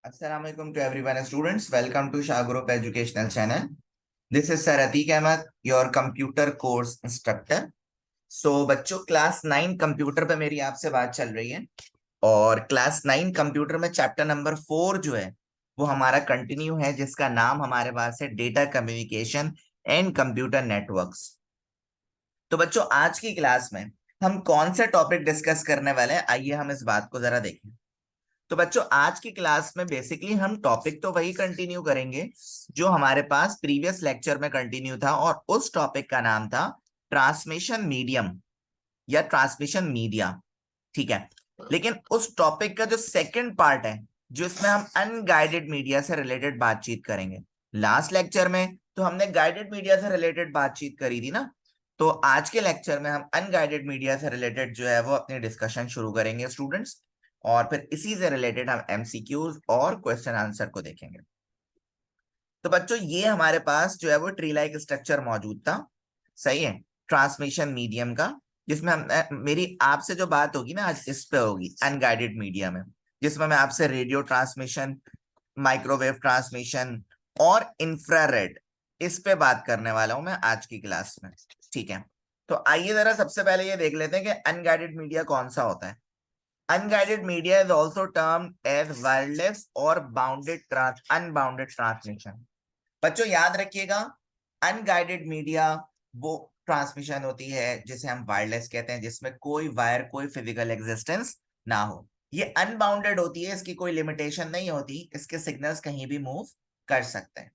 Assalamualaikum to everyone, students. Welcome to Shah Group Educational Channel. This is Sir Atiq Ahmed, your computer course instructor. बच्चों class 9 computer पे मेरी आपसे बात चल रही है और क्लास 9 कंप्यूटर में चैप्टर नंबर 4 जो है वो हमारा कंटिन्यू है, जिसका नाम हमारे पास है data communication and computer networks. तो बच्चों आज की क्लास में हम कौन से टॉपिक डिस्कस करने वाले हैं, आइए हम इस बात को जरा देखें। तो बच्चों आज की क्लास में बेसिकली हम टॉपिक तो वही कंटिन्यू करेंगे जो हमारे पास प्रीवियस लेक्चर में कंटिन्यू था, और उस टॉपिक का नाम था ट्रांसमिशन मीडियम या ट्रांसमिशन मीडिया। ठीक है, लेकिन उस टॉपिक का जो सेकंड पार्ट है, जो इसमें हम अनगाइडेड मीडिया से रिलेटेड बातचीत करेंगे। लास्ट लेक्चर में तो हमने गाइडेड मीडिया से रिलेटेड बातचीत करी थी ना, तो आज के लेक्चर में हम अनगाइडेड मीडिया से रिलेटेड जो है वो अपनी डिस्कशन शुरू करेंगे स्टूडेंट्स, और फिर इसी से रिलेटेड हम एमसीक्यूज और क्वेश्चन आंसर को देखेंगे। तो बच्चों ये हमारे पास जो है वो ट्री लाइक स्ट्रक्चर मौजूद था, सही है, ट्रांसमिशन मीडियम का, जिसमें हम मेरी आपसे जो बात होगी ना आज इस पे होगी अनगाइडेड मीडिया में, जिसमें मैं आपसे रेडियो ट्रांसमिशन, माइक्रोवेव ट्रांसमिशन और इंफ्रारेड इस पे बात करने वाला हूं मैं आज की क्लास में। ठीक है, तो आइए जरा सबसे पहले ये देख लेते हैं कि अनगाइडेड मीडिया कौन सा होता है। Unguided media is also termed as wireless or unbounded transmission. बच्चों याद रखिएगा, अनगाइडेड मीडिया वो ट्रांसमिशन होती है जिसे हम वायरलेस कहते हैं, जिसमें कोई वायर, कोई फिजिकल एग्जिस्टेंस ना हो। ये अनबाउंडेड होती है, इसकी कोई लिमिटेशन नहीं होती, इसके सिग्नल्स कहीं भी मूव कर सकते हैं।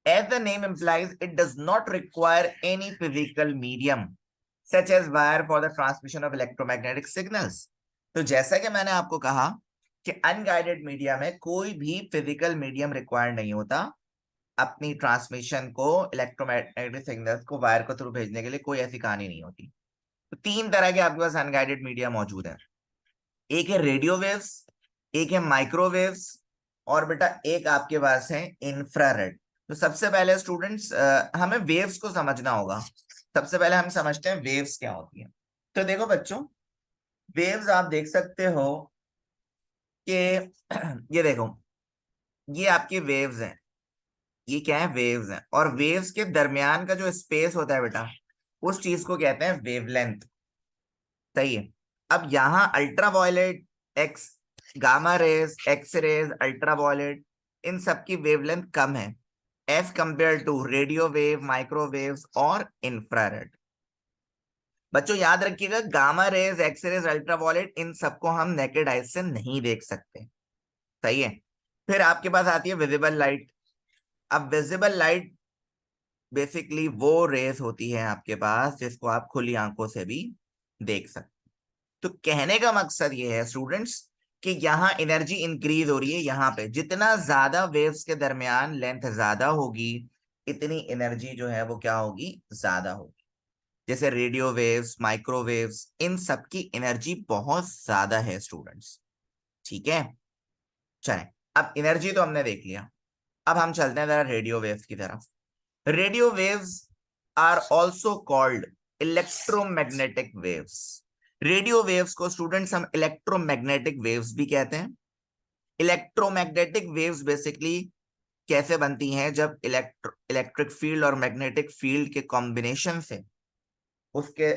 As the name implies, it does not require any physical medium such as wire for the transmission of electromagnetic signals. तो जैसा कि मैंने आपको कहा कि अनगाइडेड मीडिया में कोई भी फिजिकल मीडियम रिक्वायर्ड नहीं होता अपनी ट्रांसमिशन को, इलेक्ट्रोमैग्नेटिक सिग्नल्स को वायर को थ्रू भेजने के लिए, कोई ऐसी कहानी नहीं होती। तो तीन तरह के आपके पास अनगाइडेड मीडिया मौजूद है, एक है रेडियो वेव्स, एक है माइक्रोवेव्स, और बेटा एक आपके पास है इंफ्रारेड। तो सबसे पहले स्टूडेंट्स हमें वेव्स को समझना होगा। सबसे पहले हम समझते हैं वेव्स क्या होती है। तो देखो बच्चों, वेव्स आप देख सकते हो कि ये देखो, ये आपकी वेव्स हैं, ये क्या है, वेव्स हैं, और वेव्स के दरमियान का जो स्पेस होता है बेटा, उस चीज को कहते हैं वेवलेंथ। सही है, अब यहाँ ultraviolet, X, gamma rays, X rays, ultraviolet, इन सब की वेवलेंथ कम है as compared to radio wave, microwaves और इंफ्रारेड। बच्चों याद रखिएगा, gamma rays, X rays, ultraviolet, इन सबको हम नेकेड आइज से नहीं देख सकते। सही है, फिर आपके पास आती है विजिबल लाइट। अब विजिबल लाइट बेसिकली वो रेज होती है आपके पास जिसको आप खुली आंखों से भी देख सकते। तो कहने का मकसद ये है स्टूडेंट्स कि यहाँ एनर्जी इंक्रीज हो रही है, यहाँ पे जितना ज्यादा वेव्स के दरमियान लेंथ ज्यादा होगी, इतनी एनर्जी जो है वो क्या होगी, ज्यादा होगी। जैसे रेडियो वेव्स, माइक्रोवेव्स, इन सब की एनर्जी बहुत ज्यादा है स्टूडेंट्स। ठीक है, चलें, अब एनर्जी तो हमने देख लिया, अब हम चलते हैं जरा रेडियो वेव्स की तरफ। Radio waves are also called electromagnetic waves. Radio waves को स्टूडेंट्स हम इलेक्ट्रोमैग्नेटिक वेव्स भी कहते हैं। इलेक्ट्रोमैग्नेटिक वेव्स बेसिकली कैसे बनती हैं, जब इलेक्ट्रिक फील्ड और मैग्नेटिक फील्ड के कॉम्बिनेशन से उसके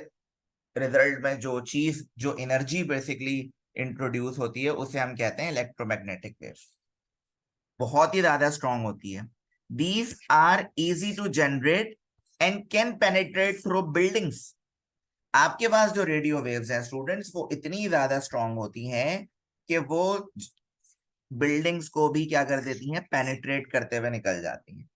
रिजल्ट में जो चीज, जो एनर्जी बेसिकली इंट्रोड्यूस होती है, उसे हम कहते हैं इलेक्ट्रोमैग्नेटिक वेव्स। बहुत ही ज्यादा स्ट्रांग होती है। These are easy to generate and can penetrate through buildings. आपके पास जो रेडियो वेव्स हैं स्टूडेंट्स, वो इतनी ज्यादा स्ट्रांग होती हैं कि वो बिल्डिंग्स को भी क्या कर देती हैं, पेनिट्रेट करते हुए निकल जाती हैं।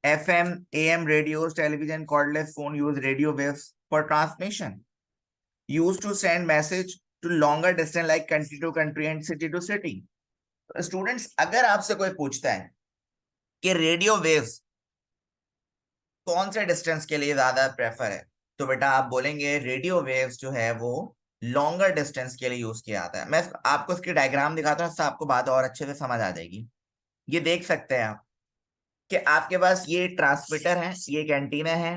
FM, AM radios, television, cordless phone use radio waves for transmission, used to send message to longer distance like country to country and city to city. Students अगर आपसे कोई पूछता है कि रेडियो वेव्स कौन से डिस्टेंस के लिए ज्यादा प्रेफर है, तो बेटा आप बोलेंगे रेडियो वेव्स जो है वो लॉन्गर डिस्टेंस के लिए यूज किया जाता है। मैं आपको इसकी डायग्राम दिखाता हूँ, इससे आपको बात और अच्छे से समझ आ जाएगी। ये देख सकते हैं आप कि आपके पास ये ट्रांसमीटर है, ये एक एंटीना है,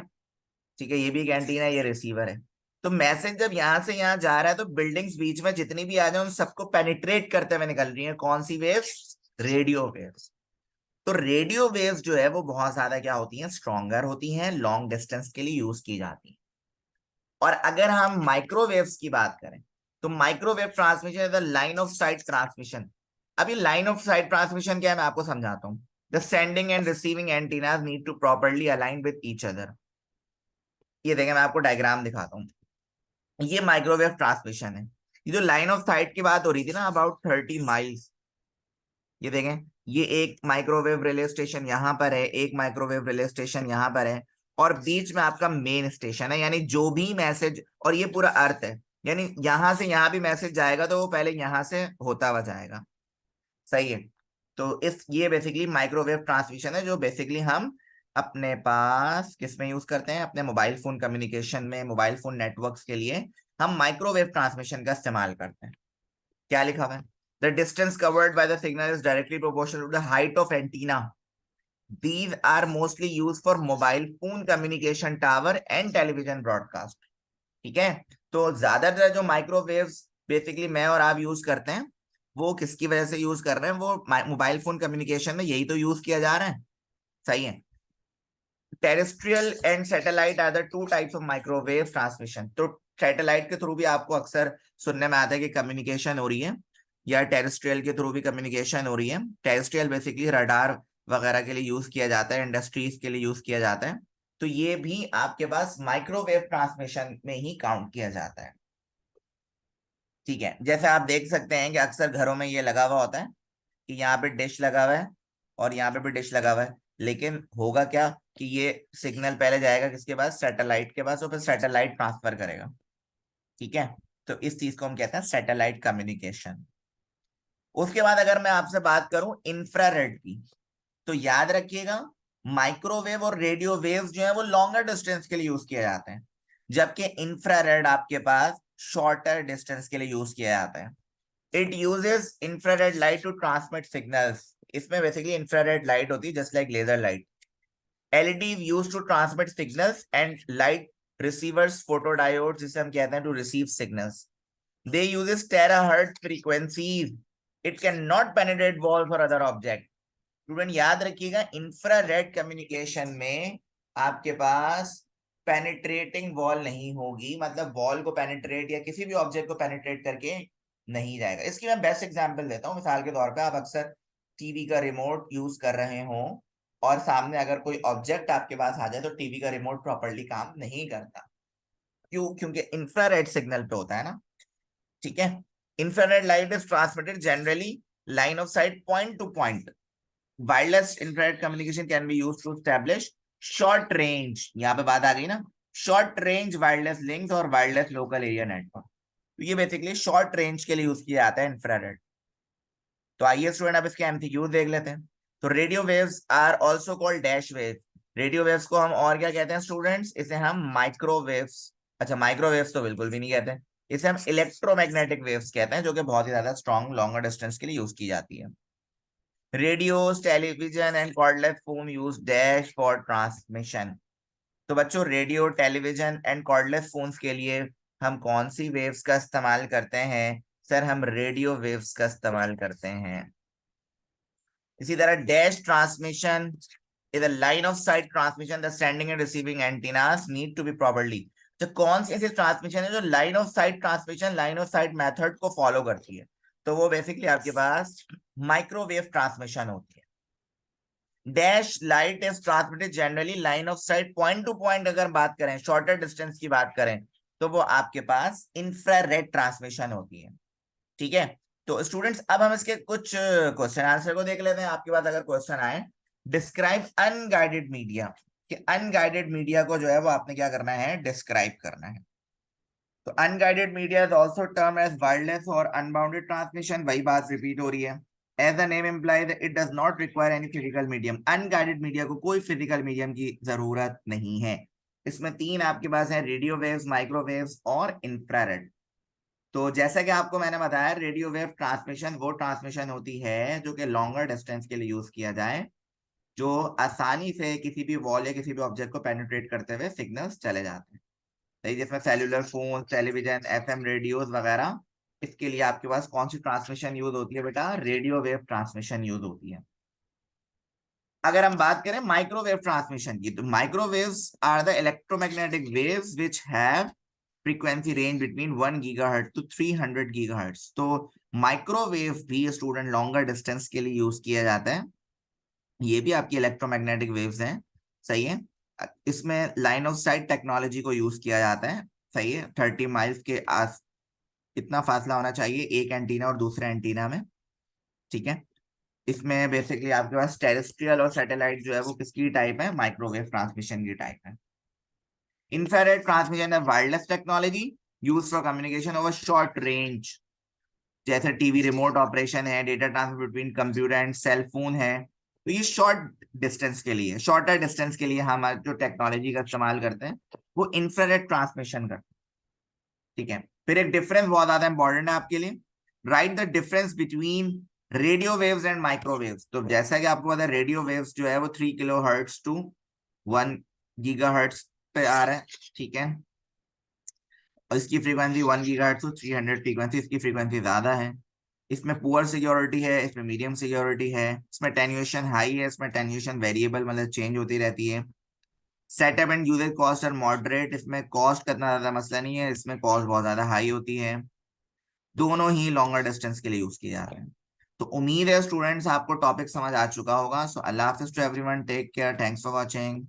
ठीक है, ये भी एक एंटीना है, ये रिसीवर है। तो मैसेज जब यहां से यहां जा रहा है तो बिल्डिंग्स बीच में जितनी भी आ जाए उन सबको पेनिट्रेट करते हुए निकल रही है, कौन सी वेव्स, रेडियो वेव्स। तो रेडियो वेव्स जो है वो बहुत ज्यादा क्या होती हैं, स्ट्रॉन्गर होती हैं, लॉन्ग डिस्टेंस के लिए यूज की जाती हैं। और अगर हम माइक्रोवेव्स की बात करें तो microwave transmission is the line of sight transmission. अभी लाइन ऑफ साइट ट्रांसमिशन क्या है मैं आपको समझाता हूँ। The sending and receiving antennas need to properly align with each other. ये देखें, मैं आपको डायग्राम दिखाता हूँ। ये माइक्रोवेव ट्रांसमिशन है। ये जो लाइन ऑफ साइट की बात हो रही थी ना, अबाउट 30 माइल्स, ये देखें, ये एक माइक्रोवेव रिले स्टेशन यहाँ पर है, एक माइक्रोवेव रिले स्टेशन यहाँ पर है, और बीच में आपका मेन स्टेशन है। यानी जो भी मैसेज, और ये पूरा अर्थ है, यानी यहां से यहाँ भी मैसेज जाएगा तो वो पहले यहां से होता हुआ जाएगा। सही है। तो इस ये बेसिकली माइक्रोवेव ट्रांसमिशन है, जो बेसिकली हम अपने पास किस में यूज करते हैं, अपने मोबाइल फोन कम्युनिकेशन में, मोबाइल फोन नेटवर्क्स के लिए हम माइक्रोवेव ट्रांसमिशन का इस्तेमाल करते हैं। क्या लिखा हुआ है? The distance covered by the signal is directly proportional to the height of antenna. These are mostly used for mobile phone communication tower and television broadcast. ठीक है। तो ज्यादातर जो माइक्रोवेव्स बेसिकली मैं और आप यूज करते हैं, वो किसकी वजह से यूज कर रहे हैं, वो मोबाइल फोन कम्युनिकेशन में यही तो यूज किया जा रहा है। सही है। Terrestrial and satellite are the two types of microwave transmission. तो सैटेलाइट के थ्रू भी आपको अक्सर सुनने में आता है कि कम्युनिकेशन हो रही है, या टेरेस्ट्रियल के थ्रू भी कम्युनिकेशन हो रही है। टेरेस्ट्रियल बेसिकली रडार वगैरह के लिए यूज किया जाता है, इंडस्ट्रीज के लिए यूज किया जाता है। तो ये भी आपके पास माइक्रोवेव ट्रांसमिशन में ही काउंट किया जाता है। ठीक है। जैसे आप देख सकते हैं कि अक्सर घरों में ये लगा हुआ होता है कि यहाँ पे डिश लगा हुआ है और यहाँ पे भी डिश लगा हुआ है, लेकिन होगा क्या कि ये सिग्नल पहले जाएगा किसके पास, सैटेलाइट के पास, और फिर सैटेलाइट ट्रांसफर करेगा। ठीक है। तो इस चीज को हम कहते हैं सैटेलाइट कम्युनिकेशन। उसके बाद अगर मैं आपसे बात करूं इंफ्रारेड की, तो याद रखिएगा माइक्रोवेव और रेडियो वेव्स जो है वो लॉन्गर डिस्टेंस के लिए यूज किए जाते हैं, जबकि इंफ्रारेड आपके पास शॉर्टर डिस्टेंस के लिए यूज किया जाता है। It uses infrared light to transmit signals. इसमें बेसिकली इंफ्रारेड लाइट होती है just like laser light. LED use to transmit signals and light receivers photodiode, जिसे हम कहते हैं to receive signals. They uses terahertz frequencies. It can not penetrate walls और other object. Student याद रखिएगा, infrared communication में आपके पास पेनिट्रेटिंग वॉल नहीं होगी, मतलब वॉल को पेनिट्रेट या किसी भी ऑब्जेक्ट को पेनिट्रेट करके नहीं जाएगा। इसकी मैं बेस्ट एग्जांपल देता हूँ। मिसाल के तौर पे आप अक्सर टीवी का रिमोट यूज कर रहे हो और सामने अगर कोई ऑब्जेक्ट आपके पास आ जाए तो टीवी का रिमोट प्रॉपरली काम नहीं करता। क्यों? क्योंकि इंफ्रारेड सिग्नल पे होता है ना। ठीक है। Infrared light is transmitted generally line of sight point to point. Wireless infrared communication can be used to establish short range, यहाँ पे बात आ गई ना, शॉर्ट रेंज वायरलेस लिंक्स और वायरलेस लोकल एरिया नेटवर्क। तो ये बेसिकली शॉर्ट रेंज के लिए यूज किया जाता है इंफ्रारेड। तो आइए स्टूडेंट अब इसके एमसीक्यू देख लेते हैं। तो radio waves are also called dash wave. Radio waves को हम और क्या कहते हैं स्टूडेंट्स? इसे हम माइक्रोवेव्स, अच्छा माइक्रोवेव्स तो बिल्कुल भी नहीं कहते, इसे हम इलेक्ट्रोमैग्नेटिक वेव्स कहते हैं, जो कि बहुत ही ज्यादा स्ट्रॉन्ग लॉन्गर डिस्टेंस के लिए यूज की जाती है। Radios, television and cordless phone use dash for transmission. तो बच्चों radio, television and cordless phones के लिए हम कौन सी वेव्स का इस्तेमाल करते हैं? सर हम रेडियो वेव्स का इस्तेमाल करते हैं। इसी तरह dash transmission is a line of sight transmission, the sending and receiving antennas need to be properly. तो कौन सी ऐसी ट्रांसमिशन है जो line of sight transmission, line of sight method को फॉलो करती है? तो वो बेसिकली आपके पास माइक्रोवेव ट्रांसमिशन होती है। Dash light is transmitted generally line of sight point to point. अगर बात करें शॉर्टर डिस्टेंस की बात करें तो वो आपके पास इंफ्रारेड ट्रांसमिशन होती है। ठीक है। तो स्टूडेंट्स अब हम इसके कुछ क्वेश्चन आंसर को देख लेते हैं। आपके पास अगर क्वेश्चन आए, डिस्क्राइब अनगाइडेड मीडिया, कि अनगाइडेड मीडिया को जो है वो आपने क्या करना है, डिस्क्राइब करना है। तो unguided media is also term as wireless और अनबाउंडेड ट्रांसमिशन। वही बात रिपीट हो रही है। As the name implies it does not require any physical medium. Unguided media को कोई फिजिकल मीडियम की जरूरत नहीं है। इसमें तीन आपके पास है, रेडियो वेव्स, माइक्रोवेव्स और इंफ्रारेड। तो जैसा कि आपको मैंने बताया, रेडियो वेव ट्रांसमिशन वो ट्रांसमिशन होती है जो कि लॉन्गर डिस्टेंस के लिए यूज किया जाए, जो आसानी से किसी भी वॉल या किसी भी ऑब्जेक्ट को पेनिट्रेट करते हुए सिग्नल्स चले जाते हैं। सही, जिसमें cellular phone, television, FM radios वगैरह इसके लिए आपके पास कौन सी ट्रांसमिशन यूज होती है बेटा? रेडियो वेव ट्रांसमिशन यूज होती है। अगर हम बात करें माइक्रोवेव ट्रांसमिशन की, तो microwaves are the electromagnetic waves which have frequency range between 1 gigahertz to 300 gigahertz. तो माइक्रोवेव भी स्टूडेंट लॉन्गर डिस्टेंस के लिए यूज किया जाता है। ये भी आपकी इलेक्ट्रोमैग्नेटिक वेव्स हैं, सही है। इसमें लाइन ऑफ साइट टेक्नोलॉजी को यूज किया जाता है, सही है। 30 माइल्स के आस इतना फासला होना चाहिए एक एंटीना और दूसरे एंटीना में, ठीक है। इसमें बेसिकली आपके पास टेरेस्ट्रियल और सैटेलाइट जो है वो किसकी टाइप है? माइक्रोवेव ट्रांसमिशन की टाइप है। इंफ्रारेड ट्रांसमिशन है wireless technology use for communication over short range, जैसे टीवी रिमोट ऑपरेशन है, data transfer between computer and cell phone है। तो ये शॉर्ट डिस्टेंस के लिए, शॉर्टर डिस्टेंस के लिए हम जो टेक्नोलॉजी का इस्तेमाल करते हैं वो इंफ्रारेड ट्रांसमिशन करते हैं, ठीक है। फिर एक डिफरेंस बहुत ज्यादा इंपॉर्टेंट है आपके लिए, right the difference between radio waves and microwaves. तो जैसा कि आपको पता है रेडियो वेव्स जो है वो 3 किलो हर्ट्ज टू 1 गीगाहर्ट्ज पे आ रहा है, ठीक है। और इसकी फ्रीक्वेंसी 1 गीगाहर्ट्ज टू 300 फ्रीक्वेंसी, इसकी फ्रीक्वेंसी ज्यादा है। इसमें पुअर सिक्योरिटी है, इसमें मीडियम सिक्योरिटी है, इसमें टेन्यूएशन हाई है, इसमें टेन्यूएशन वेरिएबल मतलब चेंज होती रहती है। सेटअप एंड यूजर कॉस्ट और मॉडरेट, इसमें कॉस्ट का इतना ज्यादा मसला नहीं है, इसमें कॉस्ट बहुत ज्यादा हाई होती है। दोनों ही लॉन्गर डिस्टेंस के लिए यूज किए जा रहे हैं। तो उम्मीद है स्टूडेंट्स आपको टॉपिक समझ आ चुका होगा। सो अल्लाह हाफिज to everyone, take care, thanks for watching.